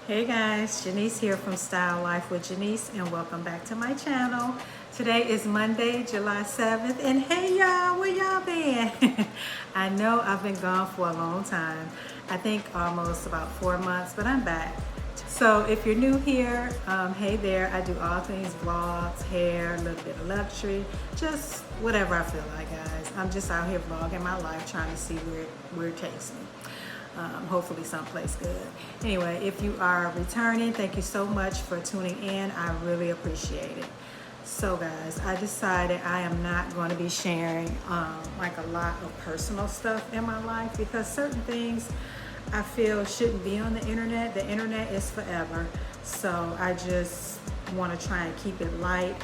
Hey guys, Janice here from Style Life with Janice, and welcome back to my channel. Today is Monday, July 7th, and hey y'all, where y'all been? I know I've been gone for a long time. I think almost about 4 months, but I'm back. So if you're new here, hey there, I do all things vlogs, hair, a little bit of luxury, just whatever I feel like, guys. I'm just out here vlogging my life, trying to see where it takes me. Hopefully someplace good. Anyway, if you are returning, thank you so much for tuning in. I really appreciate it. So guys, I decided I am not going to be sharing like a lot of personal stuff in my life, because certain things I feel shouldn't be on the internet. The internet is forever. So I just want to try and keep it light,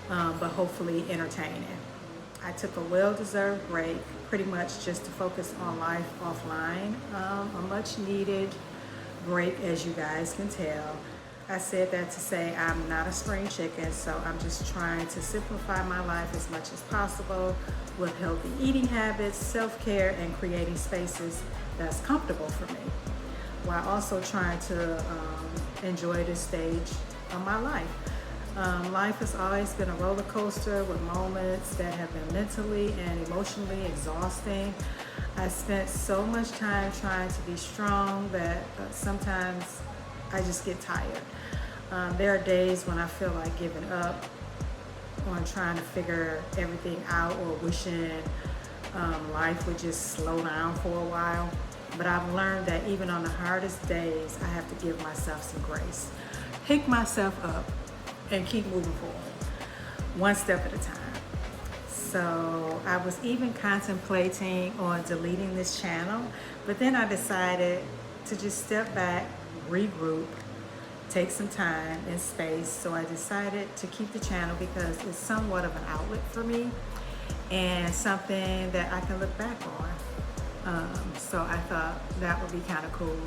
but hopefully entertaining. I took a well-deserved break, pretty much just to focus on life offline. A much needed break, as you guys can tell. I said that to say I'm not a spring chicken, so I'm just trying to simplify my life as much as possible with healthy eating habits, self-care, and creating spaces that's comfortable for me, while also trying to enjoy this stage of my life. Life has always been a roller coaster with moments that have been mentally and emotionally exhausting. I spent so much time trying to be strong that sometimes I just get tired. There are days when I feel like giving up on trying to figure everything out, or wishing life would just slow down for a while. But I've learned that even on the hardest days, I have to give myself some grace. Pick myself up and keep moving forward, one step at a time. So I was even contemplating on deleting this channel, but then I decided to just step back, regroup, take some time and space. So I decided to keep the channel because it's somewhat of an outlet for me and something that I can look back on. So I thought that would be kind of cool.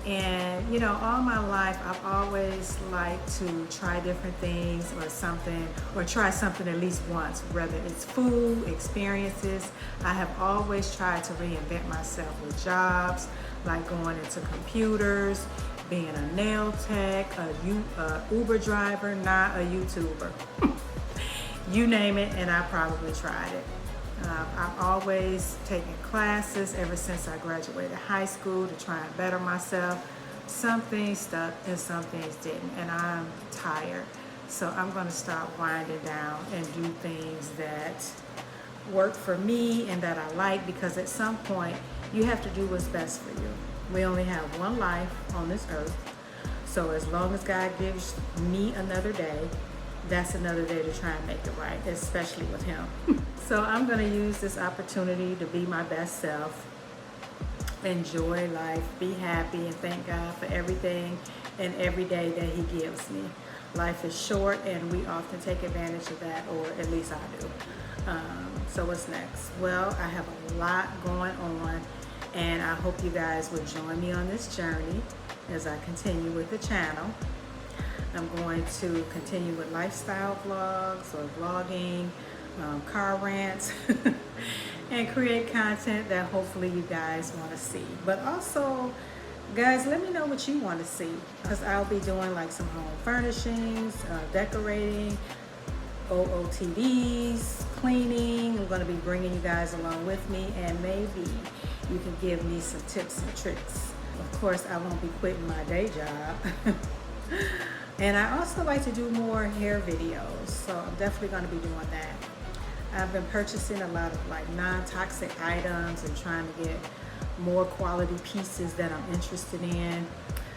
And you know, all my life I've always liked to try different things or something, or try something at least once, whether it's food, experiences. I have always tried to reinvent myself with jobs, like going into computers, being a nail tech, a Uber driver, not a YouTuber. You name it, and I probably tried it. I've always taken classes ever since I graduated high school to try and better myself. Some things stuck and some things didn't, and I'm tired. So I'm going to start winding down and do things that work for me and that I like, because at some point you have to do what's best for you. We only have one life on this earth. So as long as God gives me another day, that's another day to try and make it right, especially with him. So I'm going to use this opportunity to be my best self, enjoy life, be happy, and thank God for everything and every day that he gives me. Life is short, and we often take advantage of that, or at least I do. So what's next? Well, I have a lot going on, and I hope you guys will join me on this journey as I continue with the channel. I'm going to continue with lifestyle vlogs or vlogging, car rants, and create content that hopefully you guys want to see. But also, guys, let me know what you want to see, because I'll be doing like some home furnishings, decorating, OOTDs, cleaning. I'm going to be bringing you guys along with me, and maybe you can give me some tips and tricks. Of course, I won't be quitting my day job. And I also like to do more hair videos, so I'm definitely going to be doing that. I've been purchasing a lot of like non-toxic items and trying to get more quality pieces that I'm interested in.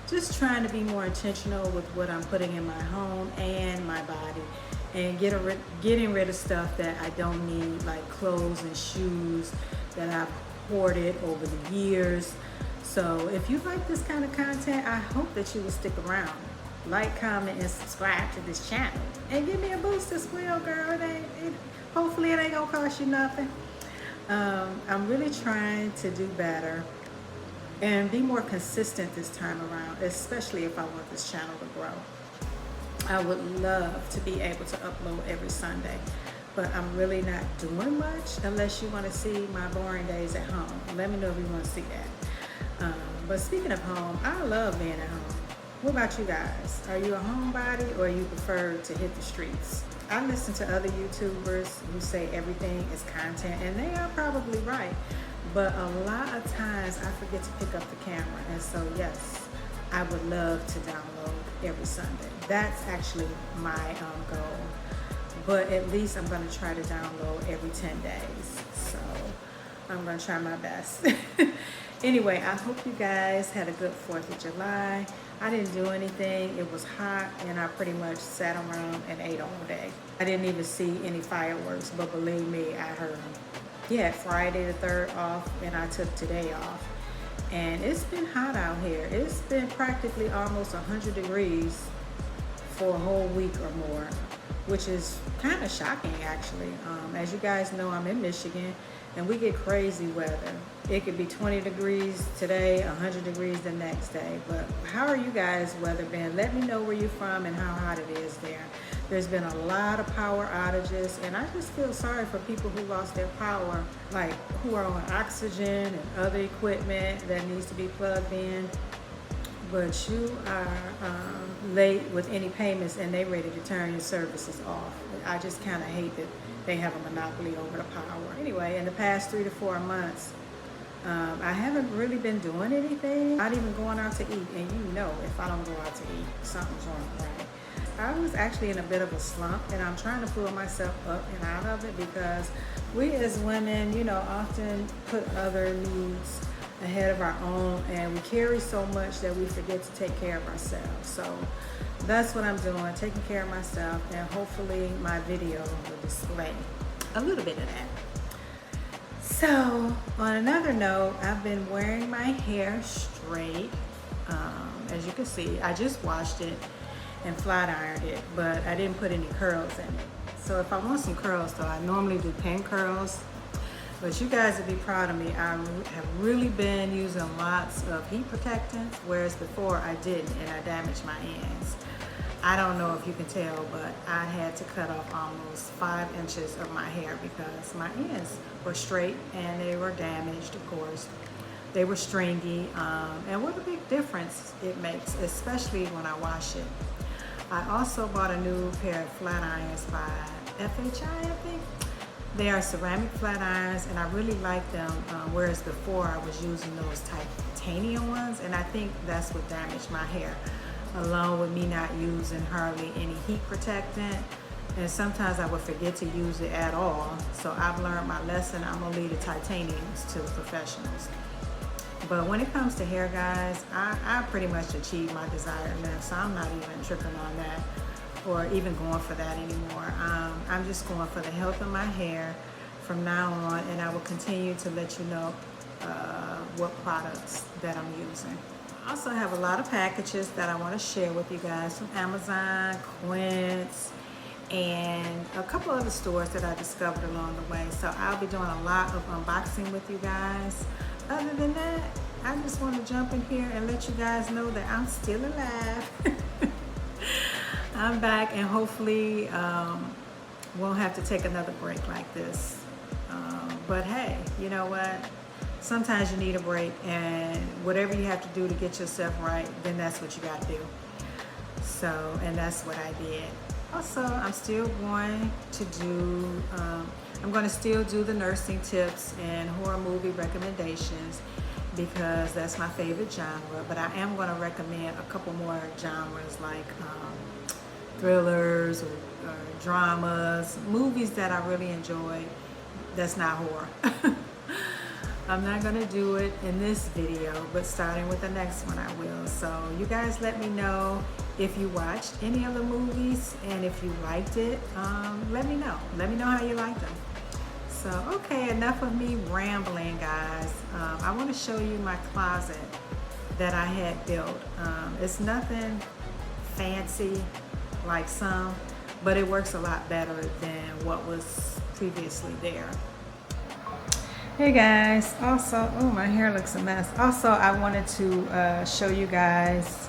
Just trying to be more intentional with what I'm putting in my home and my body, and getting rid of stuff that I don't need, like clothes and shoes that I've hoarded over the years. So if you like this kind of content, I hope that you will stick around. Like, comment, and subscribe to this channel, and give me a boost as well, girl. Hopefully it ain't gonna cost you nothing. I'm really trying to do better and be more consistent this time around, especially if I want this channel to grow. I would love to be able to upload every Sunday, but I'm really not doing much unless you want to see my boring days at home. Let me know if you want to see that. But speaking of home, I love being at home. What about you guys? Are you a homebody or you prefer to hit the streets? I listen to other YouTubers who say everything is content, and they are probably right. But a lot of times I forget to pick up the camera. And so yes, I would love to download every Sunday. That's actually my goal. But at least I'm gonna try to download every 10 days. So I'm gonna try my best. Anyway, I hope you guys had a good 4th of July. I didn't do anything. It was hot and I pretty much sat around and ate all day. I didn't even see any fireworks, but believe me, I heard them. Yeah, Friday the 3rd off and I took today off. And it's been hot out here. It's been practically almost 100 degrees for a whole week or more, which is kind of shocking actually. As you guys know, I'm in Michigan and we get crazy weather. It could be 20 degrees today, 100 degrees the next day. But how are you guys weather been? Let me know where you're from and how hot it is there. There's been a lot of power outages and I just feel sorry for people who lost their power, like who are on oxygen and other equipment that needs to be plugged in. But you are late with any payments and they ready to turn your services off. I just kind of hate that they have a monopoly over the power. Anyway, in the past 3 to 4 months, I haven't really been doing anything, not even going out to eat. And you know, if I don't go out to eat, something's wrong, right? I was actually in a bit of a slump and I'm trying to pull myself up and out of it because we as women, you know, often put other needs ahead of our own and we carry so much that we forget to take care of ourselves. So that's what I'm doing, taking care of myself, and hopefully my video will display a little bit of that. So on another note, I've been wearing my hair straight. As you can see, I just washed it and flat ironed it, but I didn't put any curls in it. So if I want some curls though, I normally do pin curls. But you guys would be proud of me. I have really been using lots of heat protectants, whereas before I didn't, and I damaged my ends. I don't know if you can tell, but I had to cut off almost 5 inches of my hair because my ends were straight and they were damaged, of course. They were stringy, and what a big difference it makes, especially when I wash it. I also bought a new pair of flat irons by FHI, I think. They are ceramic flat irons and I really like them, whereas before I was using those titanium ones, and I think that's what damaged my hair, along with me not using hardly any heat protectant, and sometimes I would forget to use it at all. So I've learned my lesson. I'm gonna leave the titaniums to the professionals. But when it comes to hair, guys, I pretty much achieved my desired length, so I'm not even tripping on that or even going for that anymore. I'm just going for the health of my hair from now on, and I will continue to let you know what products that I'm using. I also have a lot of packages that I want to share with you guys from Amazon, Quince, and a couple other stores that I discovered along the way. So I'll be doing a lot of unboxing with you guys. Other than that, I just want to jump in here and let you guys know that I'm still alive. I'm back, and hopefully won't have to take another break like this. But hey, you know what? Sometimes you need a break, and whatever you have to do to get yourself right, then that's what you got to do. So, and that's what I did. Also, I'm still going to do, I'm going to still do the nursing tips and horror movie recommendations because that's my favorite genre. But I am going to recommend a couple more genres like thrillers or dramas, movies that I really enjoy that's not horror. I'm not going to do it in this video, but starting with the next one I will. So you guys let me know if you watched any of the movies, and if you liked it, let me know. Let me know how you liked them. So, okay, enough of me rambling, guys. I want to show you my closet that I had built. It's nothing fancy like some, but it works a lot better than what was previously there. Hey guys, also, oh, my hair looks a mess. Also, I wanted to show you guys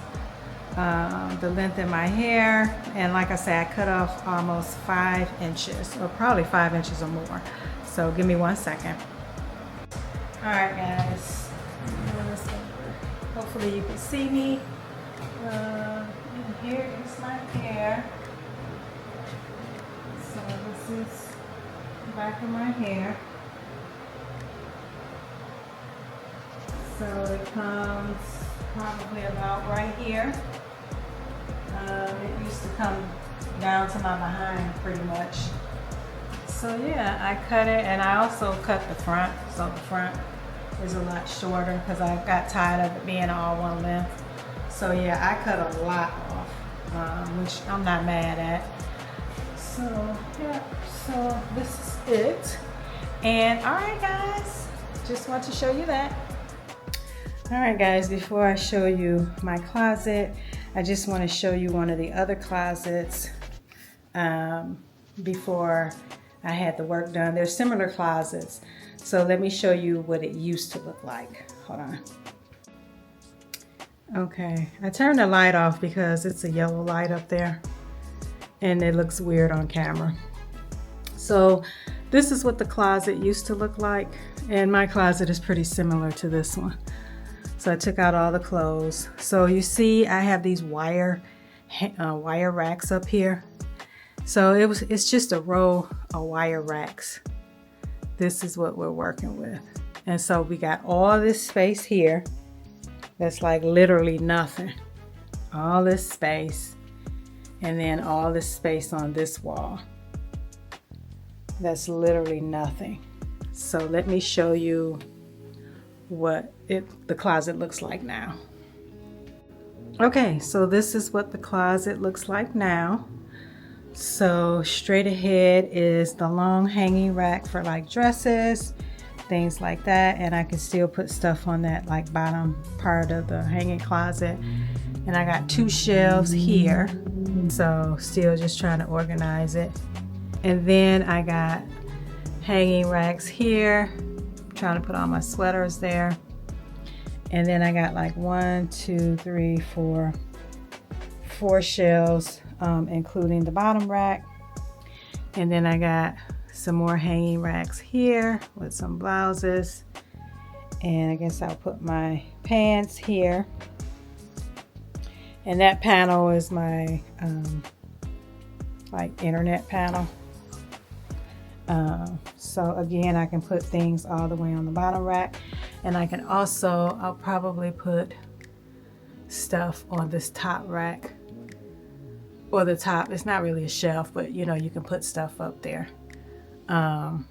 the length in my hair, and like I said, I cut off almost 5 inches, or probably 5 inches or more. So give me 1 second. All right, guys. Hopefully you can see me And here is my hair. So this is the back of my hair. So it comes probably about right here. It used to come down to my behind pretty much. So yeah, I cut it, and I also cut the front. So the front is a lot shorter because I got tired of it being all one length. So yeah, I cut a lot off, which I'm not mad at. So yeah, so this is it. And all right guys, just want to show you that. All right guys, before I show you my closet, I just want to show you one of the other closets before I had the work done. They're similar closets. So let me show you what it used to look like. Hold on. Okay, I turned the light off because it's a yellow light up there and it looks weird on camera. So this is what the closet used to look like, and my closet is pretty similar to this one. So I took out all the clothes. So you see I have these wire racks up here. So it's just a row of wire racks. This is what we're working with. And so we got all this space here. That's like literally nothing. All this space. And then all this space on this wall. That's literally nothing. So let me show you what the closet looks like now. Okay, so this is what the closet looks like now. So straight ahead is the long hanging rack for like dresses, things like that, and I can still put stuff on that like bottom part of the hanging closet. And I got 2 shelves here, so still just trying to organize it. And then I got hanging racks here, trying to put all my sweaters there. And then I got like 1, 2, 3, 4 shelves, including the bottom rack. And then I got some more hanging racks here with some blouses. And I guess I'll put my pants here. And that panel is my like internet panel. So again, I can put things all the way on the bottom rack, and I can also, I'll probably put stuff on this top rack, or the top. It's not really a shelf, but you know, you can put stuff up there. I'm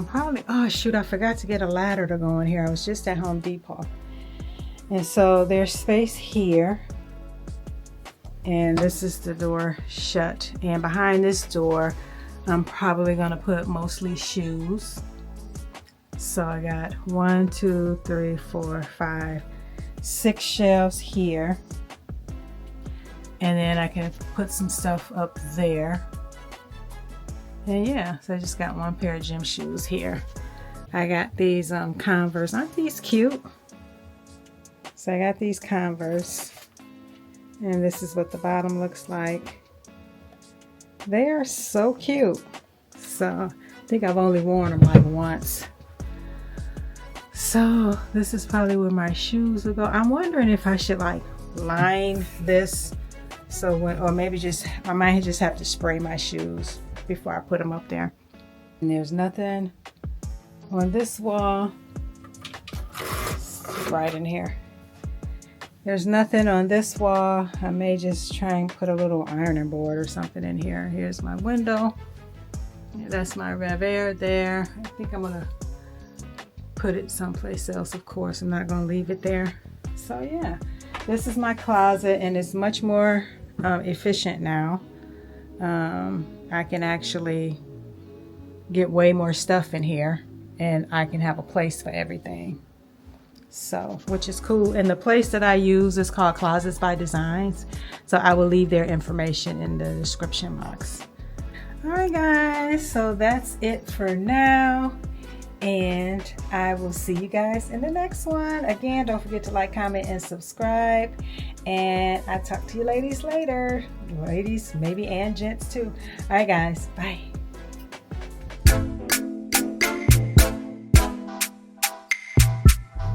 probably, oh shoot, I forgot to get a ladder to go in here. I was just at Home Depot. And so there's space here, and this is the door shut, and behind this door I'm probably gonna put mostly shoes. So I got 1, 2, 3, 4, 5, 6 shelves here, and then I can put some stuff up there. And yeah, so I just got 1 pair of gym shoes here. I got these Converse. Aren't these cute? So I got these Converse, and this is what the bottom looks like. They are so cute. So I think I've only worn them like once. So this is probably where my shoes will go. I'm wondering if I should like line this, so when, or maybe just, I might just have to spray my shoes before I put them up there. And there's nothing on this wall. It's right in here. There's nothing on this wall. I may just try and put a little ironing board or something in here. Here's my window. That's my Revere there. I think I'm gonna put it someplace else, of course. I'm not gonna leave it there. So yeah, this is my closet, and it's much more efficient now. I can actually get way more stuff in here, and I can have a place for everything. So, which is cool. And the place that I use is called Closets by Designs. So I will leave their information in the description box. All right, guys. So that's it for now. And I will see you guys in the next one. Again, don't forget to like, comment, and subscribe. And I'll talk to you ladies later. Ladies, maybe, and gents too. All right, guys. Bye.